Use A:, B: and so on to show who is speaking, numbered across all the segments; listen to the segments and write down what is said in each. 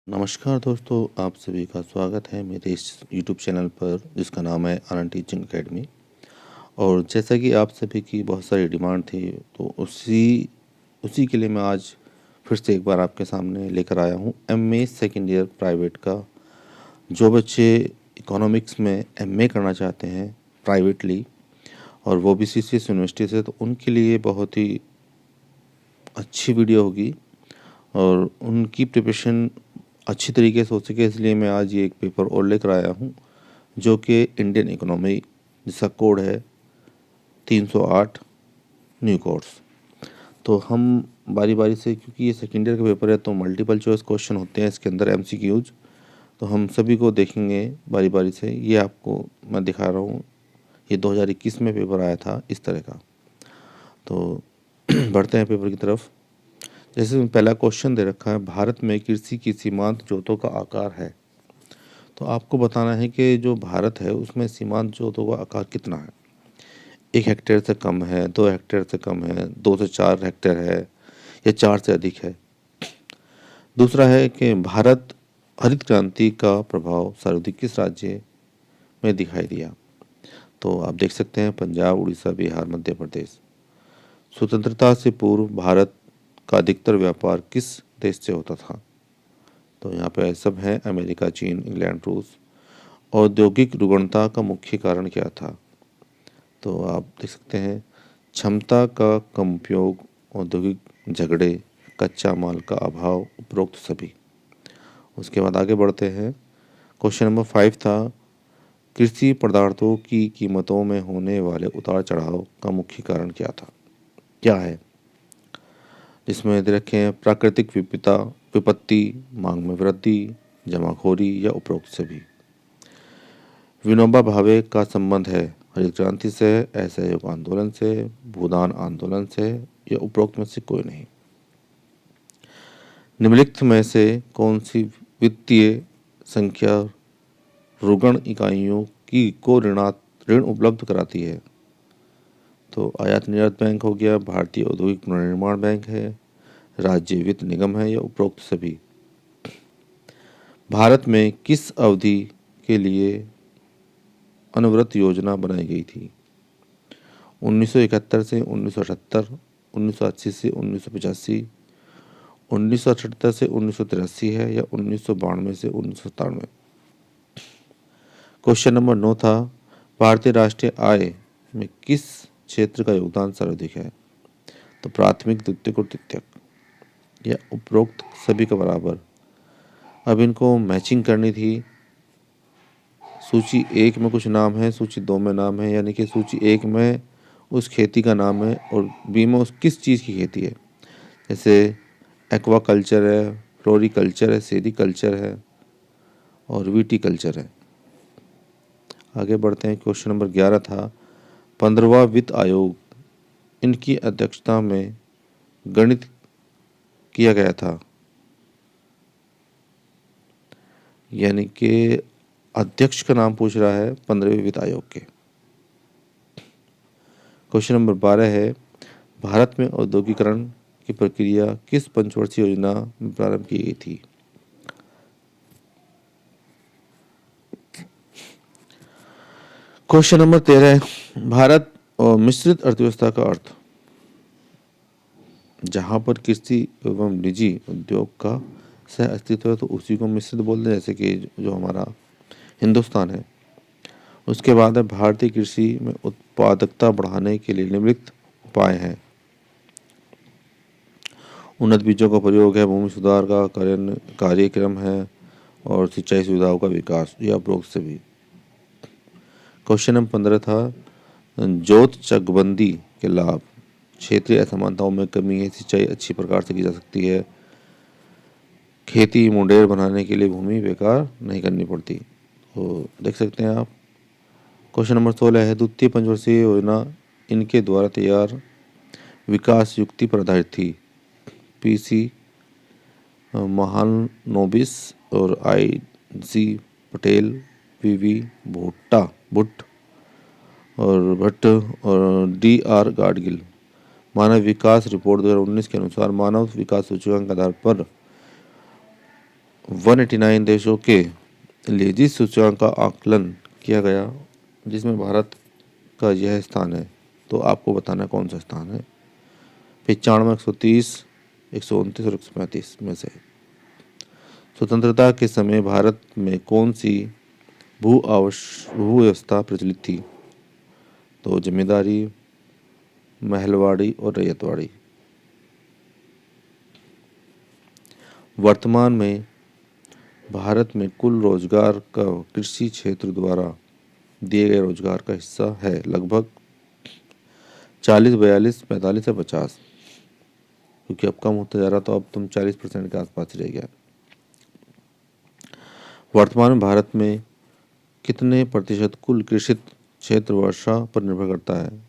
A: नमस्कार दोस्तों, आप सभी का स्वागत है मेरे इस यूट्यूब चैनल पर जिसका नाम है आनंद टीचिंग एकेडमी। और जैसा कि आप सभी की बहुत सारी डिमांड थी, तो उसी उसी के लिए मैं आज फिर से एक बार आपके सामने लेकर आया हूँ एमए सेकेंड ईयर प्राइवेट का। जो बच्चे इकोनॉमिक्स में एमए करना चाहते हैं प्राइवेटली, और वो भी सीसीएस यूनिवर्सिटी से, तो उनके लिए बहुत ही अच्छी वीडियो होगी और उनकी प्रिपरेशन अच्छी तरीके से हो सके, इसलिए मैं आज ये एक पेपर और लेकर आया हूँ जो कि इंडियन इकोनॉमी, जिसका कोड है 308 न्यू कोर्स। तो हम बारी बारी से, क्योंकि ये सेकेंड ईयर का पेपर है तो मल्टीपल चॉइस क्वेश्चन होते हैं इसके अंदर, एमसीक्यूज, तो हम सभी को देखेंगे बारी बारी से। ये आपको मैं दिखा रहा हूँ, ये 2021 में पेपर आया था इस तरह का। तो बढ़ते हैं पेपर की तरफ। जैसे पहला क्वेश्चन दे रखा है, भारत में कृषि की सीमांत जोतों का आकार है। तो आपको बताना है कि जो भारत है उसमें सीमांत जोतों का आकार कितना है। 1 हेक्टेयर से कम है, 2 हेक्टेयर से कम है, 2 से 4 हेक्टेयर है, या 4 से अधिक है। दूसरा है कि भारत हरित क्रांति का प्रभाव सर्वाधिक किस राज्य में दिखाई दिया। तो आप देख सकते हैं पंजाब, उड़ीसा, बिहार, मध्य प्रदेश। स्वतंत्रता से पूर्व भारत का अधिकतर व्यापार किस देश से होता था। तो यहाँ पे सब है, अमेरिका, चीन, इंग्लैंड, रूस। औद्योगिक रुग्णता का मुख्य कारण क्या था। तो आप देख सकते हैं क्षमता का कम उपयोग, औद्योगिक झगड़े, कच्चा माल का अभाव, उपरोक्त सभी। उसके बाद आगे बढ़ते हैं। क्वेश्चन नंबर 5 था, कृषि पदार्थों की कीमतों में होने वाले उतार चढ़ाव का मुख्य कारण क्या है। जिसमें दे रखे हैं प्राकृतिक विपत्ति, मांग में वृद्धि, जमाखोरी, या उपरोक्त सभी। विनोबा भावे का संबंध है हरित क्रांति से, असहयोग आंदोलन से, भूदान आंदोलन से, या उपरोक्त में से कोई नहीं। निम्नलिखित में से कौन सी वित्तीय संख्या रुग्ण इकाइयों को ऋण उपलब्ध कराती है। तो आयात निर्यात बैंक हो गया, भारतीय औद्योगिक पुनर्निर्माण बैंक है, राज्य वित्त निगम है, या उपरोक्त सभी। भारत में किस अवधि के लिए अनवरत योजना बनाई गई थी। 1971 से 1978, 1980 से 1985, 1978 से 1983 है, या 1992 से 1997। क्वेश्चन नंबर 9 था, भारतीय राष्ट्रीय आय में किस क्षेत्र का योगदान सर्वाधिक है। तो प्राथमिक, द्वितीयक और तृतीयक, या उपरोक्त सभी का बराबर। अब इनको मैचिंग करनी थी। सूची 1 में कुछ नाम है, सूची 2 में नाम है, यानी कि सूची 1 में उस खेती का नाम है और बी में उस किस चीज़ की खेती है। जैसे एक्वा कल्चर है, फ्लोरिकल्चर है, सेरिकल्चर है, और विटीकल्चर है। आगे बढ़ते हैं। क्वेश्चन नंबर 11 था, 15वां वित्त आयोग, इनकी अध्यक्षता में गठित किया गया था। यानी कि अध्यक्ष का नाम पूछ रहा है 15वें वित्त आयोग के। क्वेश्चन नंबर 12 है, भारत में औद्योगिकरण की प्रक्रिया किस पंचवर्षीय योजना में प्रारंभ की गई थी। क्वेश्चन नंबर 13 है, भारत और मिश्रित अर्थव्यवस्था का अर्थ। जहां पर कृषि एवं निजी उद्योग का सह अस्तित्व है तो उसी को मिश्रित बोलते हैं, जैसे कि जो हमारा हिंदुस्तान है। उसके बाद है, भारतीय कृषि में उत्पादकता बढ़ाने के लिए निम्नलिखित उपाय हैं। उन्नत बीजों का प्रयोग है, भूमि सुधार का कार्यक्रम है, और सिंचाई सुविधाओं का विकास, या उपरोक्त सभी। क्वेश्चन नंबर 15 था, जोत चकबंदी के लाभ। क्षेत्रीय असमानताओं में कमी है, सिंचाई अच्छी प्रकार से की जा सकती है, खेती मुंडेर बनाने के लिए भूमि बेकार नहीं करनी पड़ती। तो देख सकते हैं आप। क्वेश्चन नंबर 16 है, द्वितीय पंचवर्षीय योजना इनके द्वारा तैयार विकास युक्ति पर आधारित थी। पीसी महालनोबिस और आई.जी. पटेल, वीवी भुट्ट और भट्ट और डी.आर. गाडगिल। मानव विकास रिपोर्ट 2019 के अनुसार मानव विकास सूचकांक के आधार पर 189 देशों के लेजी सूचकांक का आकलन किया गया, जिसमें भारत का यह स्थान है। तो आपको बताना कौन सा स्थान है। 95, 130, 129 और 135 में से। स्वतंत्रता के समय भारत में कौन सी भू व्यवस्था प्रचलित थी। तो जमींदारी, महलवाड़ी और रैयतवाड़ी। वर्तमान में भारत में कुल रोजगार का कृषि क्षेत्र द्वारा दिए गए रोजगार का हिस्सा है लगभग 40, 42, 45 या 50, क्योंकि अब कम होता जा रहा, तो अब तुम 40% के आसपास ही रह गया। वर्तमान में भारत में कितने प्रतिशत कुल कृषित क्षेत्र वर्षा पर निर्भर करता है।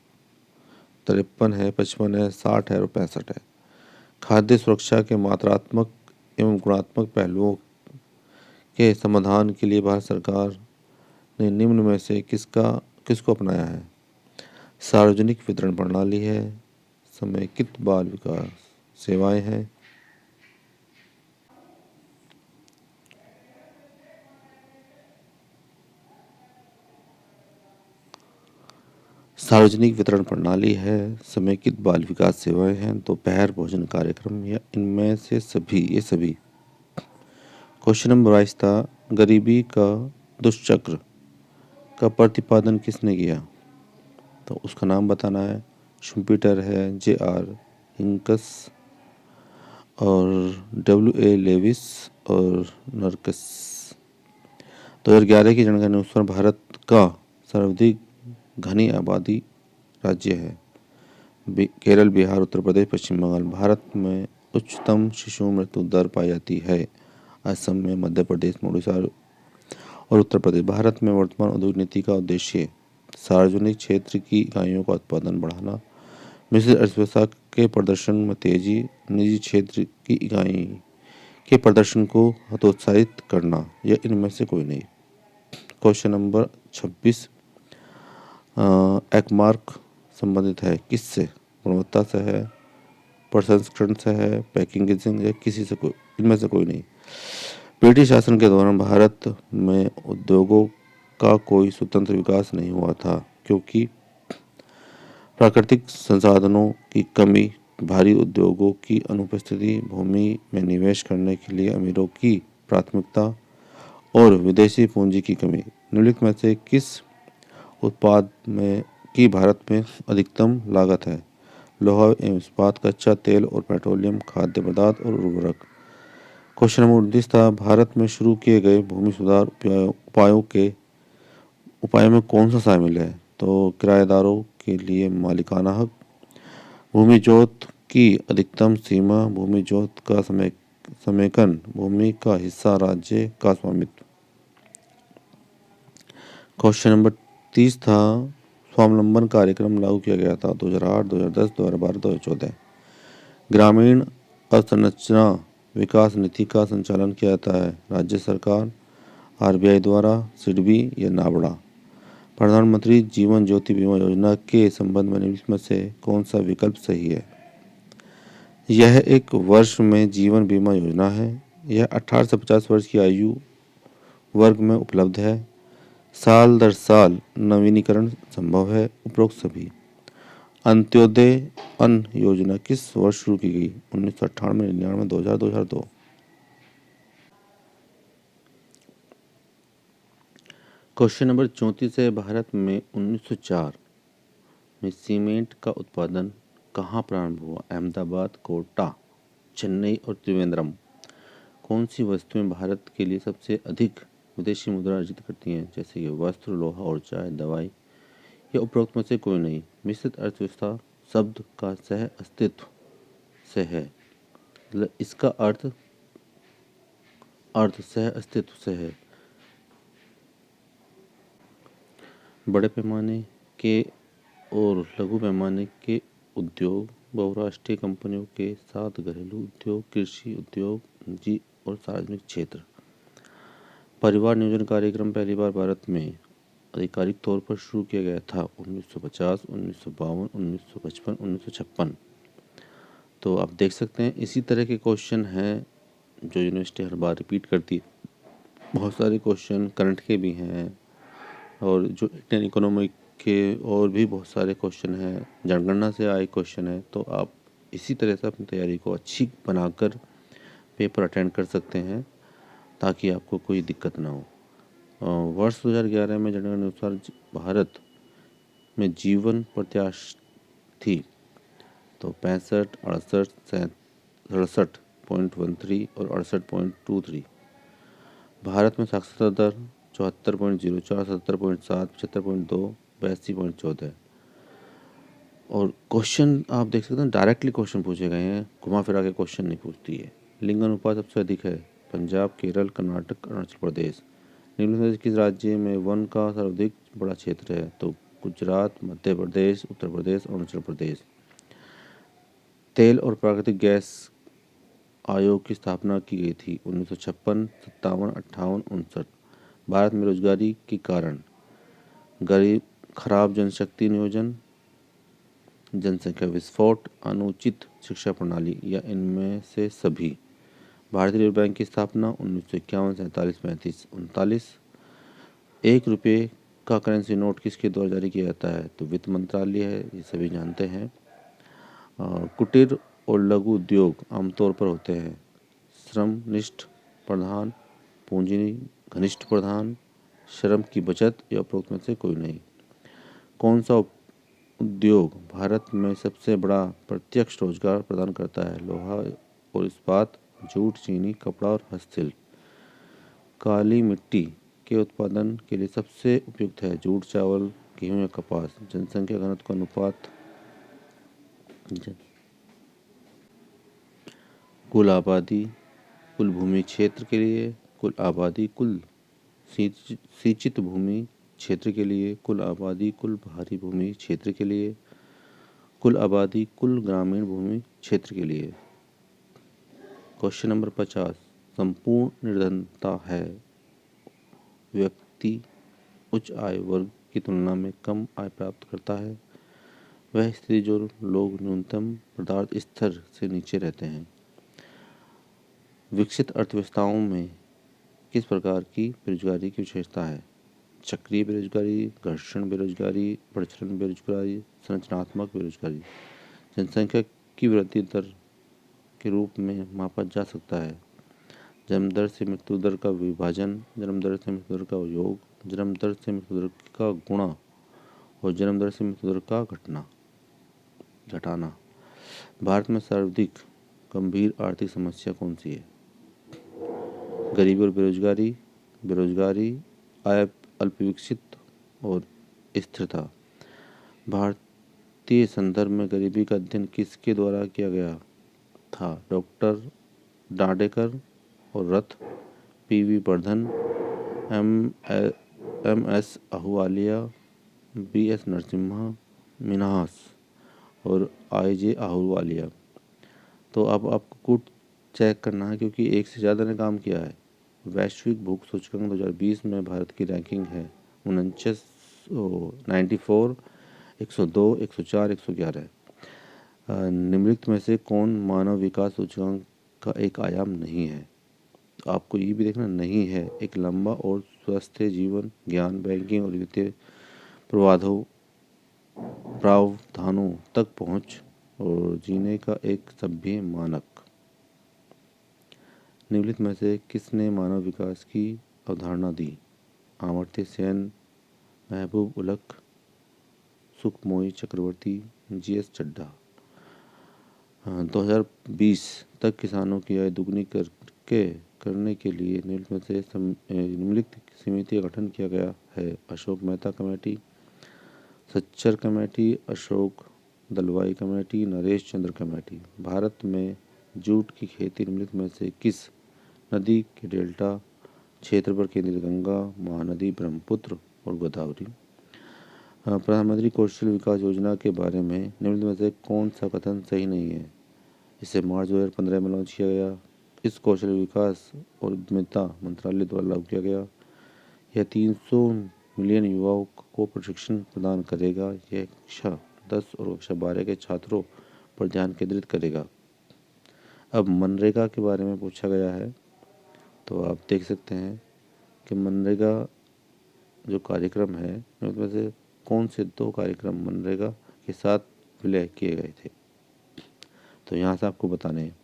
A: 53 है, 55 है, 60 है और 65 है। खाद्य सुरक्षा के मात्रात्मक एवं गुणात्मक पहलुओं के समाधान के लिए भारत सरकार ने निम्न में से किसको अपनाया है। सार्वजनिक वितरण प्रणाली है, समेकित बाल विकास सेवाएं हैं, सार्वजनिक वितरण प्रणाली है, समेकित बाल विकास सेवाएं हैं, दोपहर भोजन कार्यक्रम या इनमें से सभी। ये सभी। क्वेश्चन नंबर 22 था, गरीबी का दुष्चक्र का प्रतिपादन किसने किया। तो उसका नाम बताना है। शुम्पीटर है, J.R. हिंकस और W.A. लेविस और नर्कस। 2011 की जनगणना अनुसार भारत का सर्वाधिक घनी आबादी राज्य है केरल, बिहार, उत्तर प्रदेश, पश्चिम बंगाल। भारत में उच्चतम शिशु मृत्यु दर पाई जाती है असम में, मध्य प्रदेश में, उड़ीसा और उत्तर प्रदेश। भारत में वर्तमान औद्योगिक नीति का उद्देश्य सार्वजनिक क्षेत्र की इकाइयों का उत्पादन बढ़ाना, मिश्रित अर्थव्यवस्था के प्रदर्शन में तेजी, निजी क्षेत्र की इकाई के प्रदर्शन को हतोत्साहित करना, या इनमें से कोई नहीं। क्वेश्चन नंबर 26, एकमार्क संबंधित है किससे। गुणवत्ता से है, प्रसंस्करण से है, पैकेजिंग या किसी से कोई, इनमें से कोई नहीं। ब्रिटिश शासन के दौरान भारत में उद्योगों का कोई स्वतंत्र विकास नहीं हुआ था, क्योंकि प्राकृतिक संसाधनों की कमी, भारी उद्योगों की अनुपस्थिति, भूमि में निवेश करने के लिए अमीरों की प्राथमिकता और विदेशी पूंजी की कमी। निम्नलिखित में से किस उत्पाद में की भारत में अधिकतम लागत है। लोहा एवं इस्पात, कच्चा तेल और पेट्रोलियम, खाद्य पदार्थ और उर्वरक। क्वेश्चन नंबर 29 था, भारत में शुरू किए गए भूमि सुधार उपायों में कौन सा शामिल है। तो किराएदारों के लिए मालिकाना हक, भूमि जोत की अधिकतम सीमा, भूमि जोत का समेकन, भूमि का हिस्सा राज्य का स्वामित्व। क्वेश्चन नंबर 30 था, स्वावलंबन कार्यक्रम लागू किया गया था 2008, 2010, 2012, 2014। ग्रामीण अवसंरचना विकास नीति का संचालन किया जाता है राज्य सरकार, RBI द्वारा, सिडबी या नाबड़ा। प्रधानमंत्री जीवन ज्योति बीमा योजना के संबंध में निम्नलिखित में से कौन सा विकल्प सही है। यह एक वर्ष में जीवन बीमा योजना है। यह 18 से 50 वर्ष की आयु वर्ग में उपलब्ध है। साल दर साल नवीनीकरण संभव है। उपरोक्त सभी। अंत्योदय अन्न योजना किस वर्ष शुरू की गई। 1998, 99, 2000, 2002। क्वेश्चन नंबर 34 है, भारत में 1904 में सीमेंट का उत्पादन कहाँ प्रारंभ हुआ। अहमदाबाद, कोटा, चेन्नई और त्रिवेंद्रम। कौन सी वस्तुएं भारत के लिए सबसे अधिक विदेशी मुद्रा अर्जित करती हैं, जैसे कि वस्त्र, लोहा और चाय, दवाई, या उपरोक्त में से कोई नहीं। मिश्रित अर्थव्यवस्था शब्द का सह अस्तित्व से है, मतलब इसका अर्थ सह अस्तित्व से है। बड़े पैमाने के और लघु पैमाने के उद्योग, बहुराष्ट्रीय कंपनियों के साथ घरेलू उद्योग, कृषि उद्योग, निजी और सार्वजनिक क्षेत्र। परिवार नियोजन कार्यक्रम पहली बार भारत में आधिकारिक तौर पर शुरू किया गया था 1950, 1952, 1955, 1956। तो आप देख सकते हैं इसी तरह के क्वेश्चन हैं जो यूनिवर्सिटी हर बार रिपीट करती है। बहुत सारे क्वेश्चन करंट के भी हैं और जो इंडियन इकोनॉमिक के और भी बहुत सारे क्वेश्चन हैं, जनगणना से आए क्वेश्चन है। तो आप इसी तरह से अपनी तैयारी को अच्छी बनाकर पेपर अटेंड कर सकते हैं ताकि आपको कोई दिक्कत ना हो। वर्ष 2011 में जनगणना अनुसार भारत में जीवन प्रत्याशा थी तो 65, 68, 67.13 और 68.23। भारत में साक्षरता दर 74.04, 70.7, 75.2, 82.14। और क्वेश्चन आप देख सकते हैं डायरेक्टली क्वेश्चन पूछे गए हैं, घुमा फिरा के क्वेश्चन नहीं पूछती है। लिंग अनुपात सबसे अधिक है पंजाब, केरल, कर्नाटक, अरुणाचल प्रदेश। निम्न में से किस राज्य में वन का सर्वाधिक बड़ा क्षेत्र है? तो गुजरात, मध्य प्रदेश, उत्तर प्रदेश, अरुणाचल प्रदेश। तेल और प्राकृतिक गैस आयोग की स्थापना की गई थी 1956, 57, 58, 59। भारत में रोजगारी के कारण गरीब, खराब जनशक्ति नियोजन, जनसंख्या विस्फोट, अनुचित शिक्षा प्रणाली या इनमें से सभी। भारतीय रिजर्व बैंक की स्थापना 1951, 47, 35, 39। 1 रुपये का करेंसी नोट किसके द्वारा जारी किया जाता है? तो वित्त मंत्रालय है, ये सभी जानते हैं। कुटीर और लघु उद्योग आमतौर पर होते हैं श्रमनिष्ठ प्रधान, पूंजी घनिष्ठ प्रधान, श्रम की बचत या उपरोक्त में से कोई नहीं। कौन सा उद्योग भारत में सबसे बड़ा प्रत्यक्ष रोजगार प्रदान करता है? लोहा और इस्पात, जूट, चीनी, कपड़ा और हस्तशिल्प। काली मिट्टी के उत्पादन के लिए सबसे उपयुक्त है जूट, चावल, गेहूं या कपास। जनसंख्या घनत्व का अनुपात कुल आबादी कुल भूमि क्षेत्र के लिए, कुल आबादी कुल सिंचित भूमि क्षेत्र के लिए, कुल आबादी कुल भारी भूमि क्षेत्र के लिए, कुल आबादी कुल ग्रामीण भूमि क्षेत्र के लिए। Question number 50। संपूर्ण निर्धनता है व्यक्ति उच्च आय वर्ग की तुलना में कम आय प्राप्त करता है। वह स्थिति जो लोग न्यूनतम पदार्थ स्तर से नीचे रहते हैं। विकसित अर्थव्यवस्थाओं में किस प्रकार की बेरोजगारी की विशेषता है? चक्रीय बेरोजगारी, घर्षण बेरोजगारी, प्रचलन बेरोजगारी, संरचनात्मक बेरोजगारी। जनसंख्या की वृद्धि दर के रूप में मापा जा सकता है जन्म दर से मृत्यु दर का विभाजन, जन्म दर से मृत्यु दर का योग, जन्म दर से मृत्यु दर का गुणा और जन्म दर से मृत्यु दर का घटाना। भारत में सर्वाधिक गंभीर आर्थिक समस्या कौन सी है? गरीबी और बेरोजगारी, बेरोजगारी, आय अल्पविकसित और स्थिरता। भारतीय संदर्भ में गरीबी का अध्ययन किसके द्वारा किया गया था? डॉक्टर डाडेकर और Rath, PV Vardhan, M S Ahluwalia, B S. Narasimha, Minhas और आई.जे. अहलुवालिया। तो अब आपको कुछ चेक करना है क्योंकि एक से ज़्यादा ने काम किया है। वैश्विक भूख सूचकांक 2020 में भारत की रैंकिंग है 94, 102, 104, 111। निम्नलिखित में से कौन मानव विकास सूचकांक का एक आयाम नहीं है? तो आपको ये भी देखना नहीं है। एक लंबा और स्वस्थ जीवन, ज्ञान, बैंकिंग और वित्तीय प्रावधानों तक पहुँच और जीने का एक सभ्य मानक। निम्नलिखित में से किसने मानव विकास की अवधारणा दी? अमर्त्य सेन, महबूब उलक, सुखमोई चक्रवर्ती, जी.एस. चड्ढा। 2020 तक किसानों की आय दुगनी करने के लिए निम्नलिखित समिति का गठन किया गया है। Ashok Mehta committee, Sachar committee, Ashok Dalwai committee, Naresh Chandra committee. Bharat में जूट की खेती निम्नलिखित में से किस नदी के डेल्टा क्षेत्र पर केंद्रित? गंगा, महानदी, ब्रह्मपुत्र और गोदावरी। प्रधानमंत्री कौशल विकास योजना के बारे में निम्नलिखित में से कौन सा कथन सही नहीं है? इसे मार्च 2015 में लॉन्च किया गया। इस कौशल विकास और उद्यमिता मंत्रालय द्वारा लागू किया गया। यह 300 मिलियन युवाओं को प्रशिक्षण प्रदान करेगा। यह कक्षा 10 और कक्षा 12 के छात्रों पर ध्यान केंद्रित करेगा। अब मनरेगा के बारे में पूछा गया है, तो आप देख सकते हैं कि मनरेगा जो कार्यक्रम है उसमें से कौन से 2 कार्यक्रम मनरेगा के साथ विलय किए गए थे। तो यहाँ से आपको बताने हैं।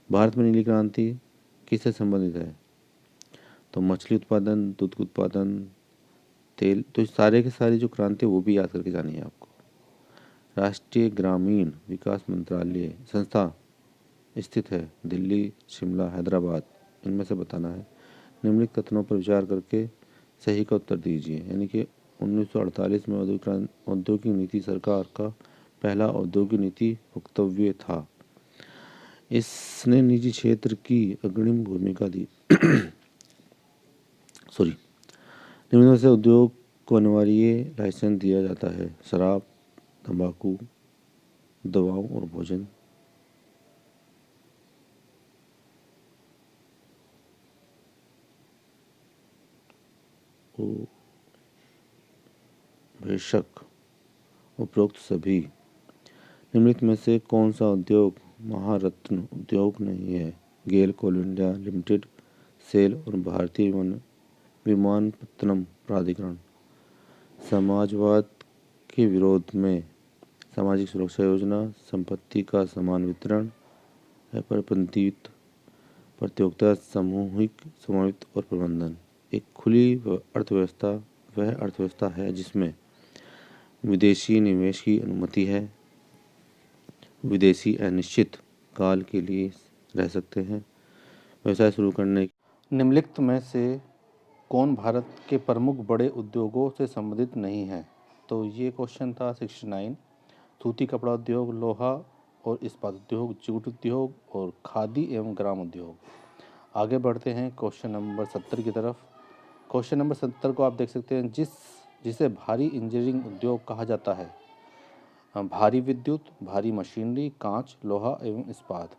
A: भारत में नीली क्रांति किससे संबंधित है? तो मछली उत्पादन, दूध उत्पादन, तेल, तो सारे के सारी जो क्रांति वो भी याद करके जानी है आपको। राष्ट्रीय ग्रामीण विकास मंत्रालय संस्था स्थित है दिल्ली, शिमला, हैदराबाद, इनमें से बताना है। निम्नलिखित कथनों पर विचार करके सही का उत्तर दीजिए। यानी कि 1948 में औद्योगिक नीति सरकार का पहला औद्योगिक नीति वक्तव्य था। इसने निजी क्षेत्र की अग्रणी भूमिका दी। सॉरी, निम्न में से उद्योग को अनिवार्य लाइसेंस दिया जाता है? शराब, तंबाकू, दवाओं और भोजन। बेशक उपरोक्त सभी। निम्नलिखित में से कौन सा उद्योग महारत्न उद्योग नहीं है? गेल कोल इंडिया लिमिटेड, सेल और भारतीय विमानपत्तनम प्राधिकरण। समाजवाद के विरोध में सामाजिक सुरक्षा योजना, संपत्ति का समान वितरण, प्रतिबंधित प्रतियोगिता, सामूहिक समावित और प्रबंधन। एक खुली अर्थव्यवस्था वह अर्थव्यवस्था है जिसमें विदेशी निवेश की अनुमति है, विदेशी अनिश्चित काल के लिए रह सकते हैं, व्यवसाय शुरू करने। निम्नलिखित में से कौन भारत के प्रमुख बड़े उद्योगों से संबंधित नहीं है? तो ये क्वेश्चन था 69। सूती कपड़ा उद्योग, लोहा और इस्पात उद्योग, जूट उद्योग और खादी एवं ग्राम उद्योग। आगे बढ़ते हैं क्वेश्चन नंबर 70 की तरफ। क्वेश्चन नंबर 70 को आप देख सकते हैं, जिसे भारी इंजीनियरिंग उद्योग कहा जाता है। भारी विद्युत, भारी मशीनरी, कांच, लोहा एवं इस्पात।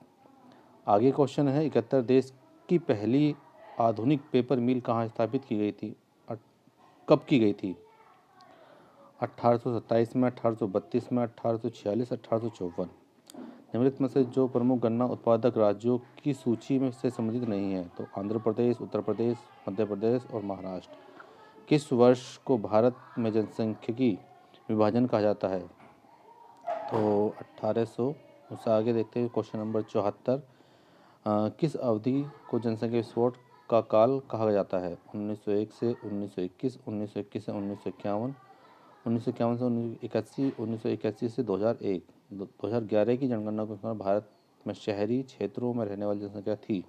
A: आगे क्वेश्चन है 71, देश की पहली आधुनिक पेपर मिल कहाँ स्थापित की गई थी? कब की गई थी? 1827 में, 1832 में, 1846, 1854। निम्नलिखित में से जो प्रमुख गन्ना उत्पादक राज्यों की सूची में से संबंधित नहीं है? तो आंध्र प्रदेश, उत्तर प्रदेश, मध्य प्रदेश और महाराष्ट्र। किस वर्ष को भारत में जनसांख्यिकी विभाजन कहा जाता है? तो 1800। उससे आगे देखते हैं क्वेश्चन नंबर 74। किस अवधि को जनसंख्या विस्फोट का काल कहा जाता है? 1901 से 1921, 1921 से 1951, 1951 से 1981, 1981 से 2001। 2011 की जनगणना के अनुसार भारत में शहरी क्षेत्रों में रहने वाली जनसंख्या थी।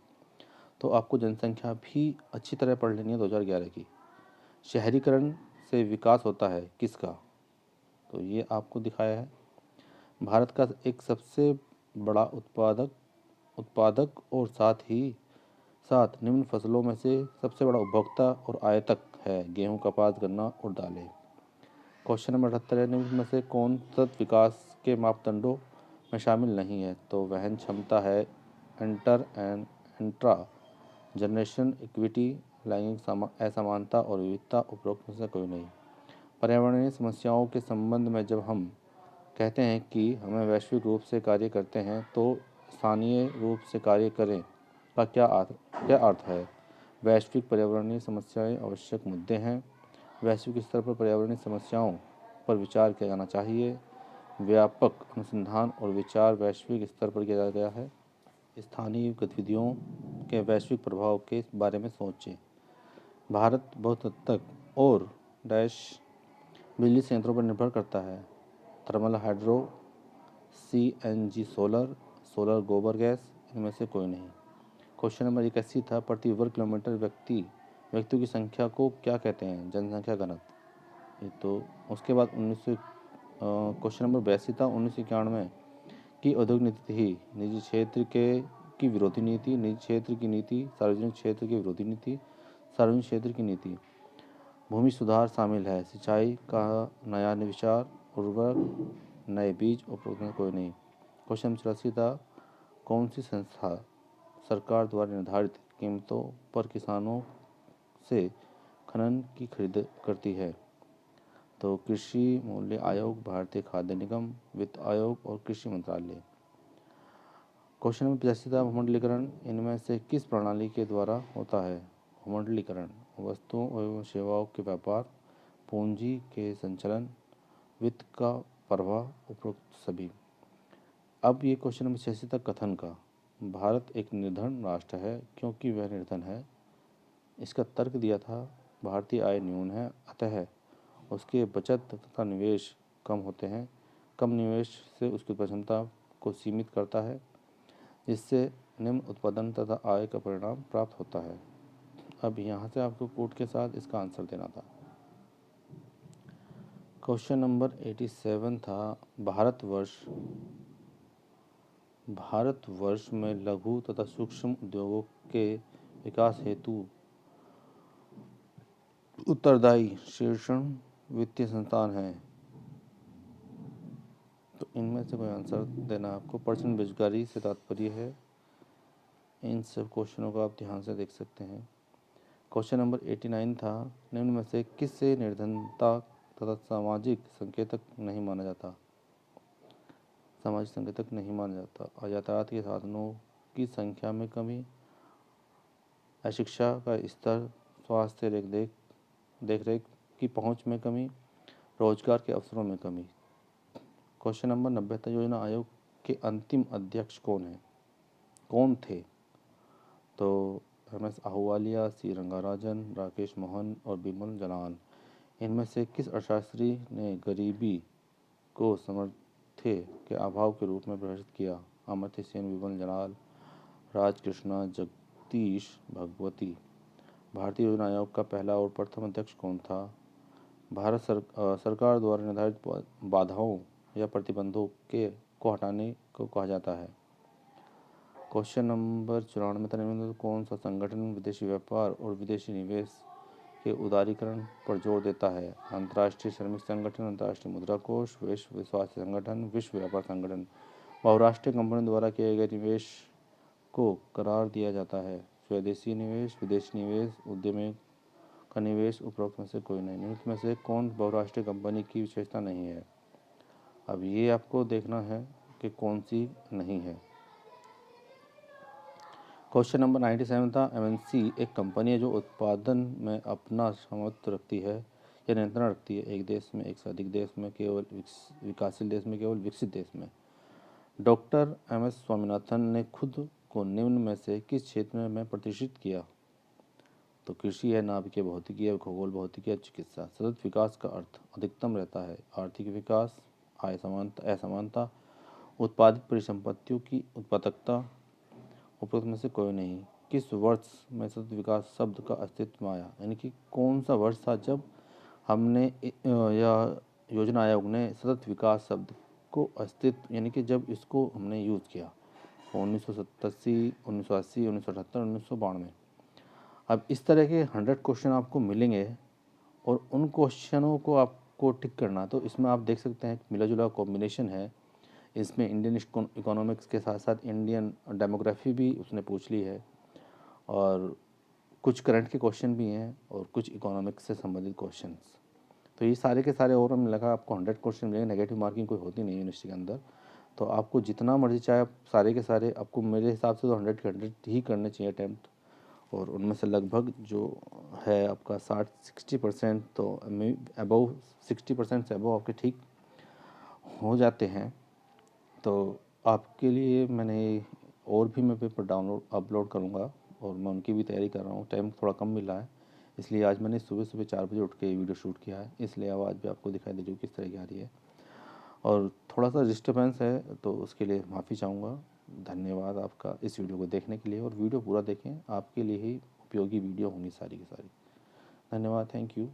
A: तो आपको जनसंख्या भी अच्छी तरह पढ़ लेनी है 2011 की। शहरीकरण से विकास होता है किसका? तो ये आपको दिखाया है। भारत का एक सबसे बड़ा उत्पादक और साथ निम्न फसलों में से सबसे बड़ा उपभोक्ता और आयातक है? गेहूं, कपास, गन्ना और दालें। क्वेश्चन नंबर 78 है, निम्न में से कौन सतत विकास के मापदंडों में शामिल नहीं है? तो वहन क्षमता है, इंट्रा जनरेशन इक्विटी, लैंगिक असमानता और विविधता। उपरोक्त में से कोई नहीं। पर्यावरणीय समस्याओं के संबंध में जब हम कहते हैं कि हमें वैश्विक रूप से कार्य करते हैं तो स्थानीय रूप से कार्य करें का क्या अर्थ है? वैश्विक पर्यावरणीय समस्याएं आवश्यक मुद्दे हैं। वैश्विक स्तर पर पर्यावरणीय समस्याओं पर विचार किया जाना चाहिए। व्यापक अनुसंधान और विचार वैश्विक स्तर पर किया गया है। स्थानीय गतिविधियों के वैश्विक प्रभाव के बारे में सोचें। भारत बहुत हद तक और बिजली संयंत्रों पर निर्भर करता है। थर्मल, हाइड्रो, CNG, सोलर, गोबर गैस, इनमें से कोई नहीं। क्वेश्चन नंबर 81 था, प्रति वर्ग किलोमीटर व्यक्तियों की संख्या को क्या कहते हैं? जनसंख्या घनत्व। तो उसके बाद क्वेश्चन नंबर 82 था, 1991 की औद्योगिक नीति थी निजी क्षेत्र की विरोधी नीति, निजी क्षेत्र की नीति, सार्वजनिक क्षेत्र की विरोधी नीति, सार्वजनिक क्षेत्र की नीति। भूमि सुधार शामिल है, सिंचाई का नया विचार, उर्वरक, नए बीज। उपरोक्त कोई नहीं। क्वेश्चन 84 था, कौन सी संस्था सरकार द्वारा निर्धारित कीमतों पर किसानों से खनन की खरीद करती है? तो कृषि मूल्य आयोग, भारतीय खाद्य निगम, वित्त आयोग और कृषि मंत्रालय। क्वेश्चन नंबर 85 था, भूमंडलीकरण इनमें से किस प्रणाली के द्वारा होता है? भूमंडलीकरण वस्तुओं एवं सेवाओं के व्यापार, पूंजी के संचलन, वित्त का प्रवाह, उपरोक्त सभी। अब ये क्वेश्चन नंबर 86 था कथन का। भारत एक निर्धन राष्ट्र है क्योंकि वह निर्धन है। इसका तर्क दिया था भारतीय आय न्यून है, अतः उसके बचत तथा निवेश कम होते हैं। कम निवेश से उसकी उत्पादन क्षमता को सीमित करता है, जिससे निम्न उत्पादन तथा आय का परिणाम प्राप्त होता है। अब यहाँ से आपको कोड के साथ इसका आंसर देना था। क्वेश्चन नंबर 87 था, भारतवर्ष में लघु तथा सूक्ष्म उद्योगों के विकास हेतु उत्तरदायी शीर्ष वित्तीय संस्थान है। तो इनमें से कोई आंसर देना आपको। पर्सन बेरोजगारी से तात्पर्य है। इन सब क्वेश्चनों को आप ध्यान से देख सकते हैं। क्वेश्चन नंबर 89 था, निम्न में से किससे निर्धनता तथा सामाजिक संकेतक नहीं माना जाता? सामाजिक संकेतक नहीं माना जाता। यातायात के साधनों की संख्या में कमी, अशिक्षा का स्तर, स्वास्थ्य देख रेख की पहुंच में कमी, रोजगार के अवसरों में कमी। क्वेश्चन नंबर 90 था, योजना आयोग के अंतिम अध्यक्ष कौन थे? तो MS आहूवालिया, C रंगाराजन, राकेश मोहन और बिमल जलान। इनमें से किस अर्थशास्त्री ने गरीबी को सामर्थ्य के अभाव के रूप में परिभाषित किया? अमर्त्य सेन, बिमल जलाल, राजकृष्णा, जगदीश भगवती। भारतीय योजना आयोग का पहला और प्रथम अध्यक्ष कौन था? भारत सरकार द्वारा निर्धारित बाधाओं या प्रतिबंधों को हटाने को कहा जाता है। क्वेश्चन नंबर 94 कौन सा संगठन विदेशी व्यापार और विदेशी निवेश के उदारीकरण पर जोर देता है? अंतर्राष्ट्रीय श्रमिक संगठन, अंतर्राष्ट्रीय मुद्रा कोष, विश्व स्वास्थ्य संगठन, विश्व व्यापार संगठन। बहुराष्ट्रीय कंपनियों द्वारा किए गए निवेश को करार दिया जाता है। स्वदेशी निवेश, विदेशी निवेश, उद्यमी का निवेश, उपरोक्त में से कोई नहीं। निम्नलिखित में से कौन बहुराष्ट्रीय कंपनी की विशेषता नहीं है? अब ये आपको देखना है कि कौन सी नहीं है। क्वेश्चन नंबर 97 था, MNC एक कंपनी है जो उत्पादन में अपना स्वामित्व रखती है या नियंत्रण रखती है, एक देश में, एक से अधिक देश में, केवल विकासशील देश में, केवल विकसित देश में। डॉक्टर MS स्वामीनाथन ने खुद को निम्न में से किस क्षेत्र में प्रतिष्ठित किया? तो कृषि है, नाभिकीय भौतिकी है, खगोल भौतिकी है, चिकित्सा। सतत विकास का अर्थ अधिकतम रहता है। आर्थिक विकास, आय समानता, असमानता, उत्पादित परिसंपत्तियों की उत्पादकता, उपरोक्त में से कोई नहीं। किस वर्ष में सतत विकास शब्द का अस्तित्व में आया? यानी कि कौन सा वर्ष था जब हमने या योजना आयोग ने सतत विकास शब्द को अस्तित्व, यानी कि जब इसको हमने यूज़ किया? 1987, 1980, 1978, 1992। अब इस तरह के 100 क्वेश्चन आपको मिलेंगे और उन क्वेश्चनों को आपको टिक करना। तो इसमें आप देख सकते हैं मिला जुला कॉम्बिनेशन है। इसमें इंडियन इकोनॉमिक्स के साथ साथ इंडियन डेमोग्राफी भी उसने पूछ ली है, और कुछ करंट के क्वेश्चन भी हैं और कुछ इकोनॉमिक्स से संबंधित क्वेश्चंस। तो ये सारे के सारे ओवरऑल में लगा आपको 100 क्वेश्चन मिलेंगे। नेगेटिव मार्किंग कोई होती नहीं यूनिवर्सिटी के अंदर। तो आपको जितना मर्जी चाहे आप सारे के सारे, आपको मेरे हिसाब से तो 100 के 100 ही करने चाहिए अटैम्प्ट। और उनमें से लगभग जो है आपका 60% तो अबव 60% से अबव आपके ठीक हो जाते हैं। तो आपके लिए मैंने और भी मैं पेपर अपलोड करूँगा और मैं उनकी भी तैयारी कर रहा हूँ। टाइम थोड़ा कम मिला है, इसलिए आज मैंने सुबह 4 बजे उठ के वीडियो शूट किया है, इसलिए आवाज़ भी आपको दिखाई दे रही है किस तरह की आ रही है और थोड़ा सा डिस्टर्बेंस है, तो उसके लिए माफ़ी चाहूँगा। धन्यवाद आपका इस वीडियो को देखने के लिए, और वीडियो पूरा देखें, आपके लिए ही उपयोगी वीडियो होंगी सारी की सारी। धन्यवाद, थैंक यू।